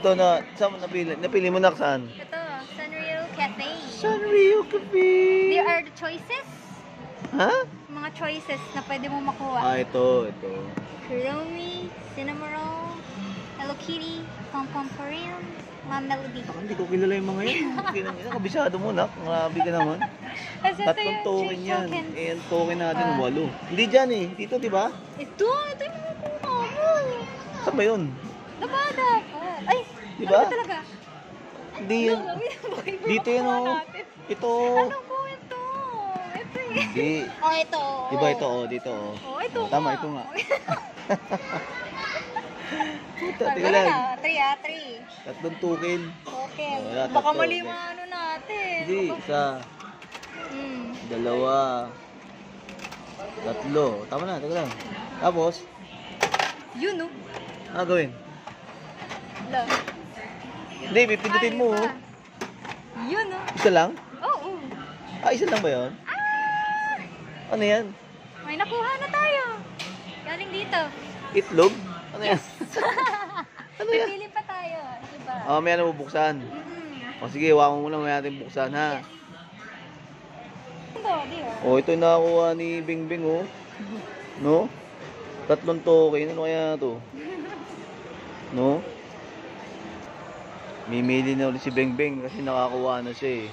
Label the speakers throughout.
Speaker 1: Ito na, saan mo napili? Napili mo na saan?
Speaker 2: Ito, Sanrio Cafe.
Speaker 1: Sanrio Cafe.
Speaker 2: There are the choices.
Speaker 1: Ha?
Speaker 2: Mga choices na pwede mo makuha.
Speaker 1: Ah, ito.
Speaker 2: Kuromi, Cinnamoroll, Hello Kitty, Pom Pom Korean, Mom Melody.
Speaker 1: Hindi ko kilala yung mga yun. Kabisado mo, nak. Grabe ka naman.
Speaker 2: Kasi ito
Speaker 1: Tatlong
Speaker 2: yung
Speaker 1: token
Speaker 2: three
Speaker 1: yan.
Speaker 2: tokens.
Speaker 1: Eh, ang token natin, 8. Hindi dyan eh. Dito, di ba?
Speaker 2: Ito yung makuha mo.
Speaker 1: Saan ba yun?
Speaker 2: Diba dapat? Ay,
Speaker 1: Diba?
Speaker 2: ano ba talaga?
Speaker 1: Hindi yan. Dito yan, oh. Ito.
Speaker 2: Ano po ito? Ito eh.
Speaker 1: Hindi.
Speaker 2: Oh, ito.
Speaker 1: Diba ito, oh. Dito, oh.
Speaker 2: Oh, ito
Speaker 1: Tama,
Speaker 2: nga.
Speaker 1: ito nga. Puta,
Speaker 2: Wala
Speaker 1: teka lang.
Speaker 2: na, 3.
Speaker 1: Tatlong token.
Speaker 2: Okay.
Speaker 1: Wala,
Speaker 2: Baka
Speaker 1: tatlo.
Speaker 2: mali yung ano natin.
Speaker 1: Hindi, isa.
Speaker 2: Hmm.
Speaker 1: 2. 3. Tama na, teka lang. Tapos,
Speaker 2: Yun, no?
Speaker 1: ano gawin?
Speaker 2: Love.
Speaker 1: Hindi, pipindutin mo. Oh.
Speaker 2: Yun, no?
Speaker 1: Isa lang?
Speaker 2: Oo.
Speaker 1: Isa lang ba yun? Ano yan?
Speaker 2: May nakuha na tayo. Galing dito.
Speaker 1: Itlog? Ano yan? Ano yan?
Speaker 2: Pipili pa tayo. Diba?
Speaker 1: May ano bubuksan. O sige, hawakan mo muna, may natin buksan ha.
Speaker 2: Ito, di ba?
Speaker 1: O, ito yung nakakuha ni Bingbing, oh. No? 3 token. Ano kaya to? No? Mimili na ulit si Bingbing kasi nakakuha na siya eh.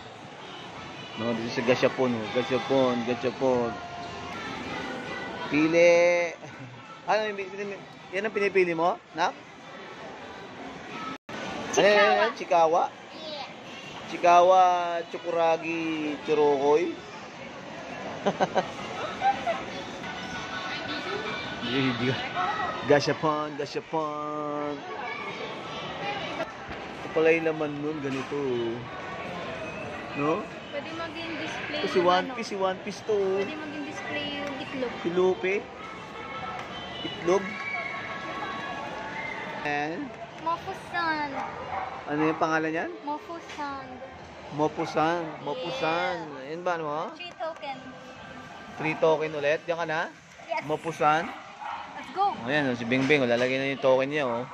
Speaker 1: No, dito sa Gashapon, oh. Gashapon. Pili. Ano yan ang pinipili mo? Nak?
Speaker 2: Chikawa.
Speaker 1: Chikawa? Chikawa, Chokuragi, Churokoy. Gashapon. Ito pala yung laman nun, ganito. No?
Speaker 2: Pwede maging display
Speaker 1: Ito si One Piece to.
Speaker 2: Pwede maging display yung itlog.
Speaker 1: Si Lupe. Itlog. And,
Speaker 2: Mofusan.
Speaker 1: ano yung pangalan yan?
Speaker 2: Mofusan.
Speaker 1: Mopusan. Yan ba, ano?
Speaker 2: 3 token.
Speaker 1: 3 token ulit. Diyan ka na?
Speaker 2: Yes.
Speaker 1: Mopusan.
Speaker 2: Let's go.
Speaker 1: O yan, si Bingbing. Lalagay na yung token niya, oh.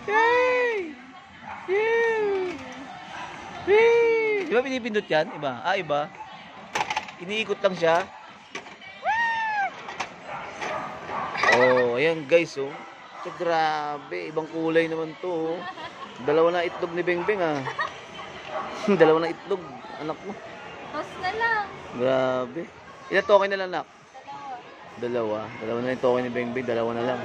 Speaker 1: Yay! Di ba pinipindot yan? Iba? Iba. Iniikot lang siya. Oh, ayan guys, oh. So, grabe. Ibang kulay naman to, oh. 2 na itlog ni Bingbing, ah. 2 na itlog. Anak mo.
Speaker 2: Toss na lang.
Speaker 1: Grabe. Ilan token na lang, nak?
Speaker 2: 2.
Speaker 1: 2 na yung token ni Bingbing. 2 na lang.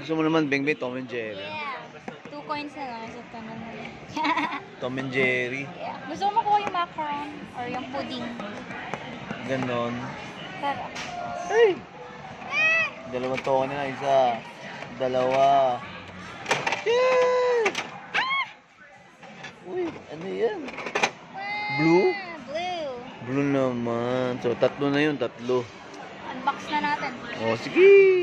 Speaker 1: Gusto mo naman, Bingbing, Tom and Jerry.
Speaker 2: Yeah. 2 coins na lang. So, ito na lang.
Speaker 1: Tom and Jerry.
Speaker 2: Yeah. Gusto mo ko yung macaron or yung pudding?
Speaker 1: Ganon.
Speaker 2: Tara.
Speaker 1: Hey! 2 token na lang. 1. 2. Yay! Uy, ano yan? Blue?
Speaker 2: Blue.
Speaker 1: Blue naman. So, 3 na yun. 3.
Speaker 2: Unbox na natin.
Speaker 1: Oh, sige!